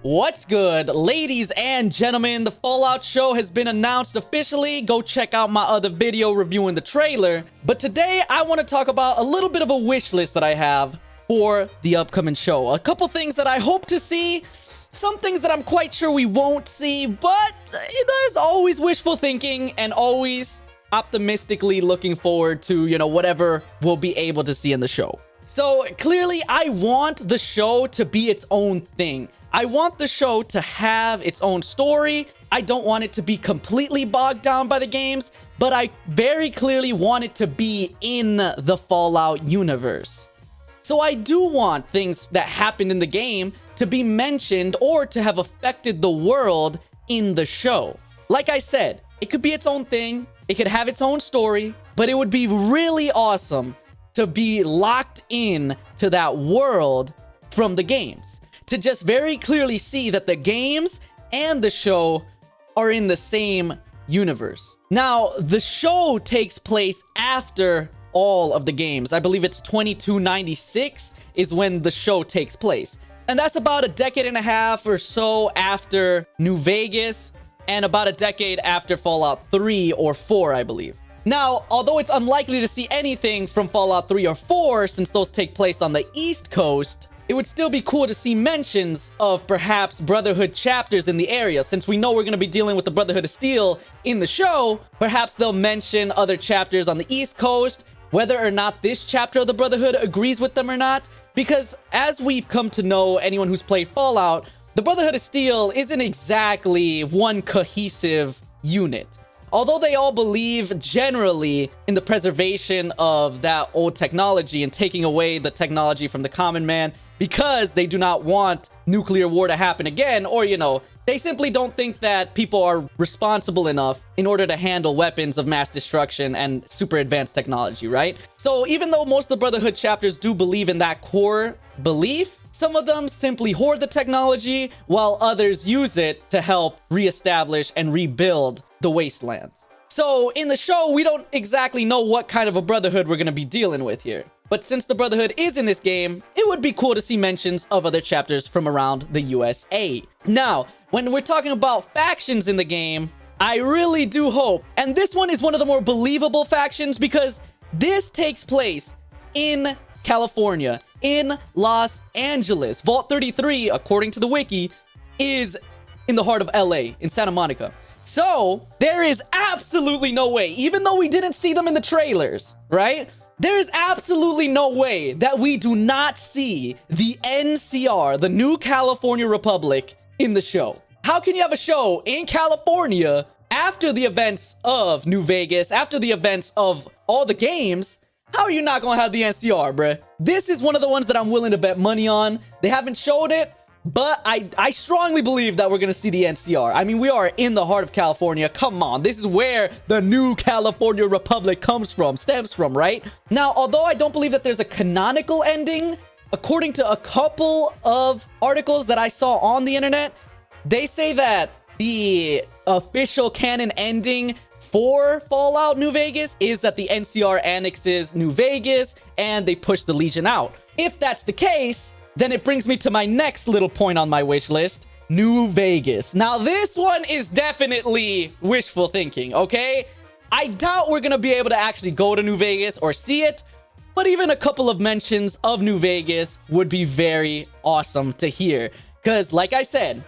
What's good, ladies and gentlemen? The Fallout show has been announced officially. Go check out my other video reviewing the trailer. But today I want to talk about a little bit of a wish list that I have for the upcoming show. A couple things that I hope to see, some things that I'm quite sure we won't see, but there's always wishful thinking and always optimistically looking forward to, whatever we'll be able to see in the show. So clearly I want the show to be its own thing. I want the show to have its own story. I don't want it to be completely bogged down by the games, but I very clearly want it to be in the Fallout universe. So I do want things that happened in the game to be mentioned or to have affected the world in the show. Like I said, it could be its own thing. It could have its own story, but it would be really awesome to be locked in to that world from the games. To just very clearly see that the games and the show are in the same universe. Now, the show takes place after all of the games. I believe it's 2296 is when the show takes place. And that's about a decade and a half or so after New Vegas and about a decade after Fallout 3 or 4, I believe. Now, although it's unlikely to see anything from Fallout 3 or 4 since those take place on the East Coast, it would still be cool to see mentions of perhaps Brotherhood chapters in the area. Since we know we're going to be dealing with the Brotherhood of Steel in the show, perhaps they'll mention other chapters on the East Coast, whether or not this chapter of the Brotherhood agrees with them or not. Because as we've come to know, anyone who's played Fallout, the Brotherhood of Steel isn't exactly one cohesive unit. Although they all believe generally in the preservation of that old technology and taking away the technology from the common man because they do not want nuclear war to happen again, or, they simply don't think that people are responsible enough in order to handle weapons of mass destruction and super advanced technology, right? So even though most of the Brotherhood chapters do believe in that core belief, some of them simply hoard the technology while others use it to help reestablish and rebuild the wastelands. So in the show, we don't exactly know what kind of a Brotherhood we're going to be dealing with here. But since the Brotherhood is in this game, it would be cool to see mentions of other chapters from around the USA. Now, when we're talking about factions in the game, I really do hope, and this one is one of the more believable factions because this takes place in California, in Los Angeles. Vault 33, according to the wiki, is in the heart of LA, in Santa Monica. So there is absolutely no way, even though we didn't see them in the trailers, right? There is absolutely no way that we do not see the NCR, the New California Republic, in the show. How can you have a show in California after the events of New Vegas, after the events of all the games? How are you not gonna have the NCR, bruh? This is one of the ones that I'm willing to bet money on. They haven't showed it, but I strongly believe that we're gonna see the NCR. I mean, we are in the heart of California. Come on, this is where the New California Republic stems from, right? Now, although I don't believe that there's a canonical ending, according to a couple of articles that I saw on the internet, they say that the official canon ending for Fallout New Vegas is that the NCR annexes New Vegas and they push the Legion out. If that's the case, then it brings me to my next little point on my wish list, New Vegas. Now, this one is definitely wishful thinking, okay? I doubt we're gonna be able to actually go to New Vegas or see it, but even a couple of mentions of New Vegas would be very awesome to hear. Because, like I said,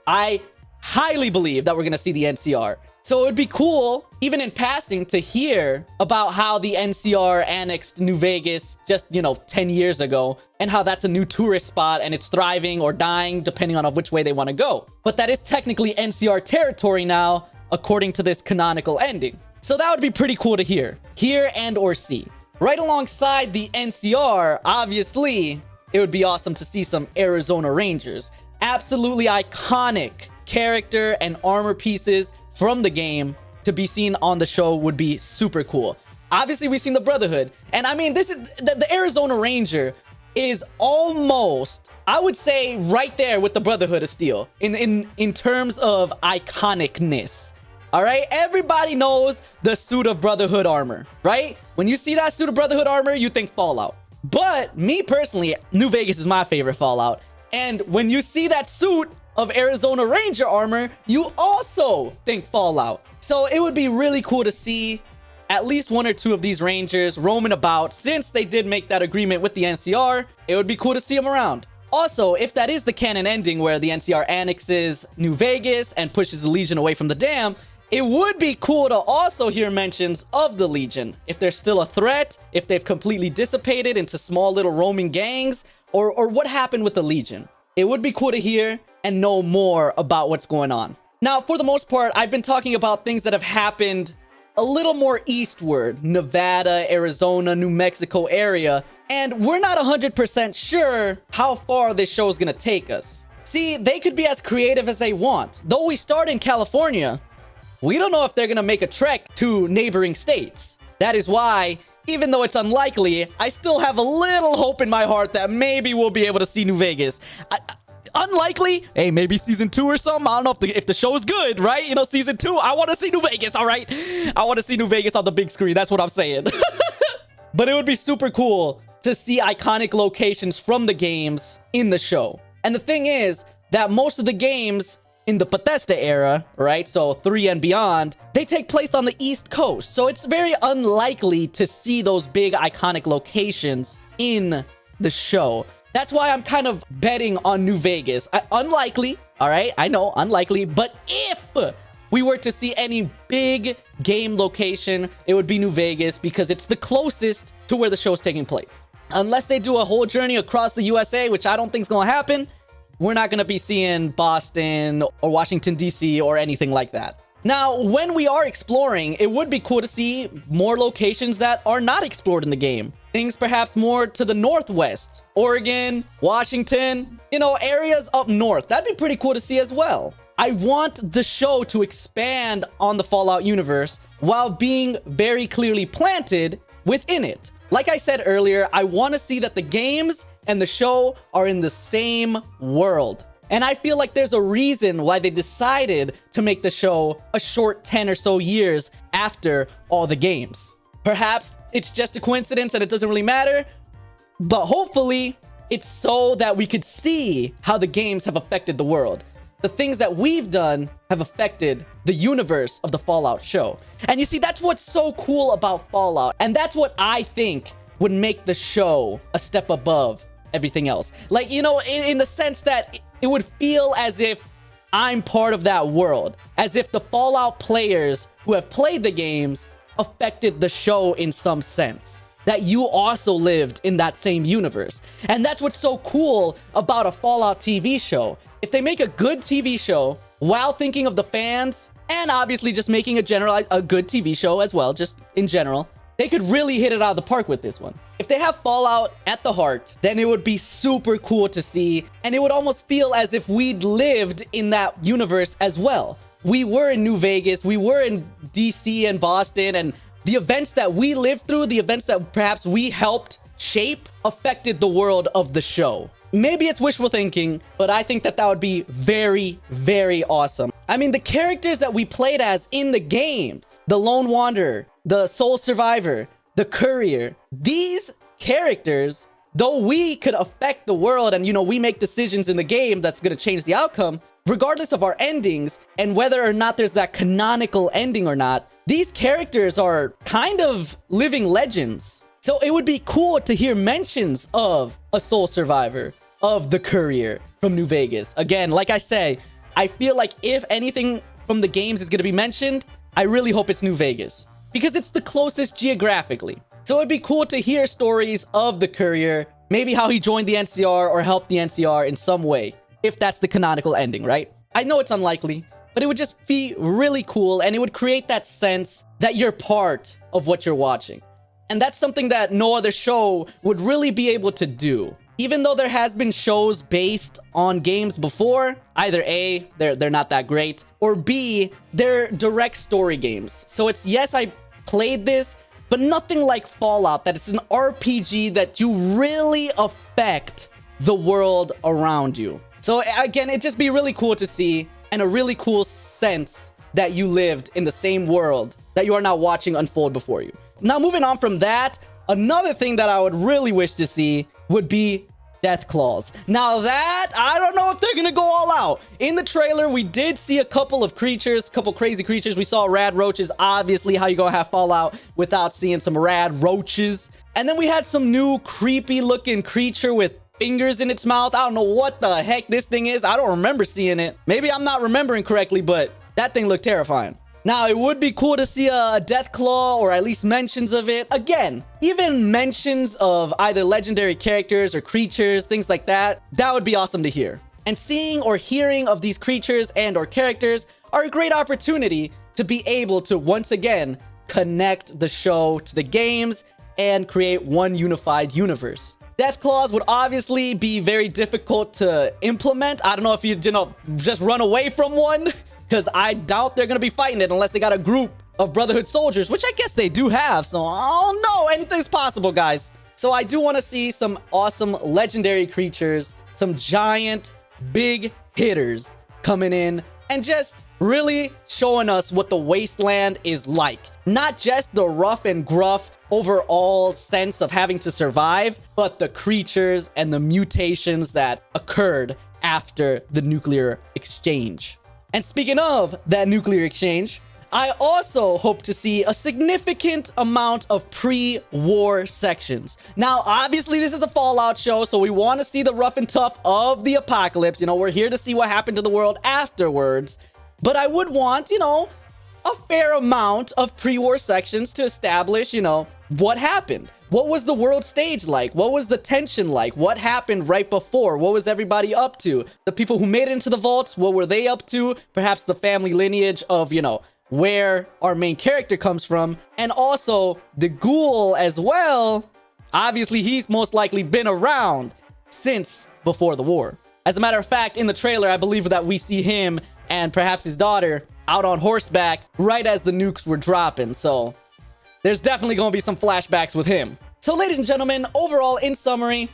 I highly believe that we're gonna see the NCR. So it would be cool, even in passing, to hear about how the NCR annexed New Vegas just, 10 years ago, and how that's a new tourist spot and it's thriving or dying depending on which way they want to go. But that is technically NCR territory now, according to this canonical ending. So that would be pretty cool to hear and or see. Right alongside the NCR, obviously, it would be awesome to see some Arizona Rangers. Absolutely iconic character and armor pieces from the game to be seen on the show would be super cool. Obviously, we've seen the Brotherhood, and I mean, this is the Arizona Ranger is almost, I would say, right there with the Brotherhood of Steel in terms of iconicness. All right, everybody knows the suit of Brotherhood armor, right? When you see that suit of Brotherhood armor, you think Fallout. But me personally, New Vegas is my favorite Fallout. And when you see that suit of Arizona Ranger armor, you also think Fallout. So it would be really cool to see at least one or two of these Rangers roaming about. Since they did make that agreement with the NCR, it would be cool to see them around. Also, if that is the canon ending where the NCR annexes New Vegas and pushes the Legion away from the dam, it would be cool to also hear mentions of the Legion. If they're still a threat, if they've completely dissipated into small little roaming gangs, or what happened with the Legion. It would be cool to hear and know more about what's going on. Now, for the most part, I've been talking about things that have happened a little more eastward, Nevada, Arizona, New Mexico area, and we're not 100% sure how far this show is going to take us. See, they could be as creative as they want. Though we start in California, we don't know if they're going to make a trek to neighboring states. That is why, even though it's unlikely, I still have a little hope in my heart that maybe we'll be able to see New Vegas. Unlikely. Hey, maybe season 2 or something. I don't know if the show is good, right? You know, season 2, I want to see New Vegas, all right? I want to see New Vegas on the big screen. That's what I'm saying. But it would be super cool to see iconic locations from the games in the show. And the thing is that most of the games in the Bethesda era, right, so 3 and beyond, they take place on the East Coast. So it's very unlikely to see those big iconic locations in the show. That's why I'm kind of betting on New Vegas. Unlikely, all right? I know, unlikely. But if we were to see any big game location, it would be New Vegas because it's the closest to where the show's taking place. Unless they do a whole journey across the USA, which I don't think is going to happen, we're not going to be seeing Boston or Washington, D.C. or anything like that. Now, when we are exploring, it would be cool to see more locations that are not explored in the game. Things perhaps more to the northwest. Oregon, Washington, you know, areas up north. That'd be pretty cool to see as well. I want the show to expand on the Fallout universe while being very clearly planted within it. Like I said earlier, I want to see that the games and the show are in the same world. And I feel like there's a reason why they decided to make the show a short 10 or so years after all the games. Perhaps it's just a coincidence and it doesn't really matter, but hopefully it's so that we could see how the games have affected the world. The things that we've done have affected the universe of the Fallout show. And you see, that's what's so cool about Fallout. And that's what I think would make the show a step above everything else. Like, you know, in the sense that it would feel as if I'm part of that world. As if the Fallout players who have played the games affected the show in some sense. That you also lived in that same universe. And that's what's so cool about a Fallout TV show. If they make a good TV show while thinking of the fans, and obviously just making a good TV show as well, just in general, they could really hit it out of the park with this one. If they have Fallout at the heart, then it would be super cool to see, and it would almost feel as if we'd lived in that universe as well. We were in New Vegas, we were in DC and Boston, and the events that we lived through, the events that perhaps we helped shape, affected the world of the show. Maybe it's wishful thinking, but I think that would be very, very awesome. I mean, the characters that we played as in the games, the Lone Wanderer, the Sole Survivor, the Courier, these characters, though we could affect the world and, you know, we make decisions in the game that's going to change the outcome, regardless of our endings and whether or not there's that canonical ending or not, these characters are kind of living legends. So it would be cool to hear mentions of a Sole Survivor, of the Courier from New Vegas. Again, like I say, I feel like if anything from the games is going to be mentioned, I really hope it's New Vegas because it's the closest geographically. So it'd be cool to hear stories of the Courier, maybe how he joined the NCR or helped the NCR in some way, if that's the canonical ending, right? I know it's unlikely, but it would just be really cool and it would create that sense that you're part of what you're watching. And that's something that no other show would really be able to do. Even though there has been shows based on games before, either A, they're not that great, or B, they're direct story games. So it's, yes, I played this, but nothing like Fallout, that it's an RPG that you really affect the world around you. So again, it'd just be really cool to see and a really cool sense that you lived in the same world that you are now watching unfold before you. Now, moving on from that, another thing that I would really wish to see would be Death Claws. Now that, I don't know if they're gonna go all out. In the trailer, we did see a couple of creatures, couple crazy creatures. We saw rad roaches. Obviously, how you gonna have Fallout without seeing some rad roaches? And then we had some new creepy looking creature with fingers in its mouth. I don't know what the heck this thing is. I don't remember seeing it. Maybe I'm not remembering correctly, but that thing looked terrifying. Now, it would be cool to see a Death Claw, or at least mentions of it. Again, even mentions of either legendary characters or creatures, things like that, that would be awesome to hear. And seeing or hearing of these creatures and or characters are a great opportunity to be able to, once again, connect the show to the games and create one unified universe. Death Claws would obviously be very difficult to implement. I don't know if you know, just run away from one, because I doubt they're going to be fighting it unless they got a group of Brotherhood soldiers, which I guess they do have. So, oh no, anything's possible, guys. So I do want to see some awesome legendary creatures, some giant, big hitters coming in and just really showing us what the wasteland is like. Not just the rough and gruff overall sense of having to survive, but the creatures and the mutations that occurred after the nuclear exchange. And speaking of that nuclear exchange, I also hope to see a significant amount of pre-war sections. Now, obviously, this is a Fallout show, so we want to see the rough and tough of the apocalypse. You know, we're here to see what happened to the world afterwards. But I would want, you know, a fair amount of pre-war sections to establish, you know, what happened. What was the world stage like? What was the tension like? What happened right before? What was everybody up to? The people who made it into the vaults, what were they up to? Perhaps the family lineage of, you know, where our main character comes from. And also the ghoul as well. Obviously, he's most likely been around since before the war. As a matter of fact, in the trailer, I believe that we see him and perhaps his daughter out on horseback right as the nukes were dropping. So there's definitely going to be some flashbacks with him. So, ladies and gentlemen, overall, in summary,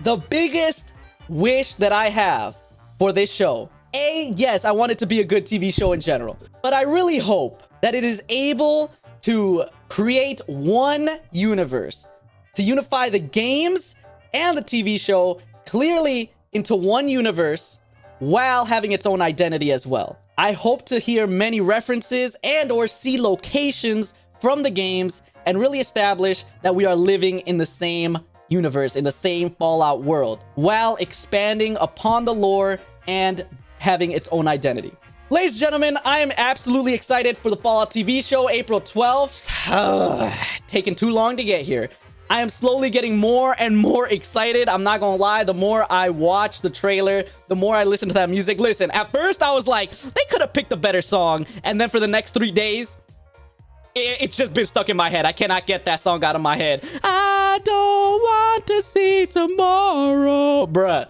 the biggest wish that I have for this show, yes, I want it to be a good TV show in general, but I really hope that it is able to create one universe, to unify the games and the TV show clearly into one universe while having its own identity as well. I hope to hear many references and or see locations from the games and really establish that we are living in the same universe, in the same Fallout world, while expanding upon the lore and having its own identity. Ladies and gentlemen, I am absolutely excited for the Fallout TV show, April 12th. Taking too long to get here. I am slowly getting more and more excited. I'm not gonna lie, the more I watch the trailer, the more I listen to that music. Listen, at first I was like, they could have picked a better song. And then for the next 3 days, it's just been stuck in my head. I cannot get that song out of my head. I don't want to see tomorrow. Bruh.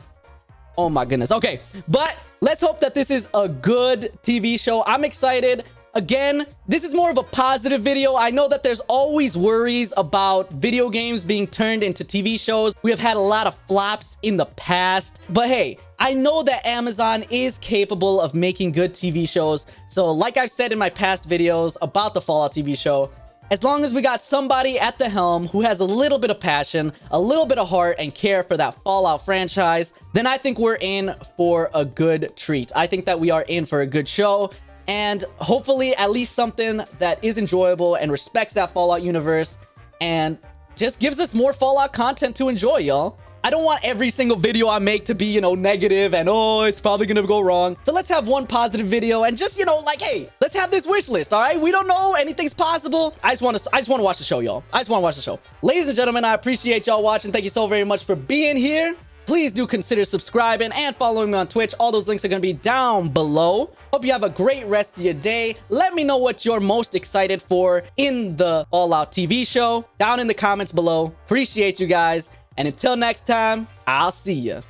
Oh my goodness. Okay, but let's hope that this is a good TV show. I'm excited. Again, this is more of a positive video. I know that there's always worries about video games being turned into TV shows. We have had a lot of flops in the past. But hey, I know that Amazon is capable of making good TV shows. So like I've said in my past videos about the Fallout TV show, as long as we got somebody at the helm who has a little bit of passion, a little bit of heart and care for that Fallout franchise, then I think we're in for a good treat. I think that we are in for a good show. And hopefully at least something that is enjoyable and respects that Fallout universe and just gives us more Fallout content to enjoy, y'all. I don't want every single video I make to be, you know, negative and, oh, it's probably gonna go wrong. So let's have one positive video and just, you know, like, hey, let's have this wish list, all right? We don't know. Anything's possible. I just want to watch the show, y'all. I just want to watch the show. Ladies and gentlemen, I appreciate y'all watching. Thank you so very much for being here. Please do consider subscribing and following me on Twitch. All those links are going to be down below. Hope you have a great rest of your day. Let me know what you're most excited for in the Fallout TV show down in the comments below. Appreciate you guys. And until next time, I'll see ya.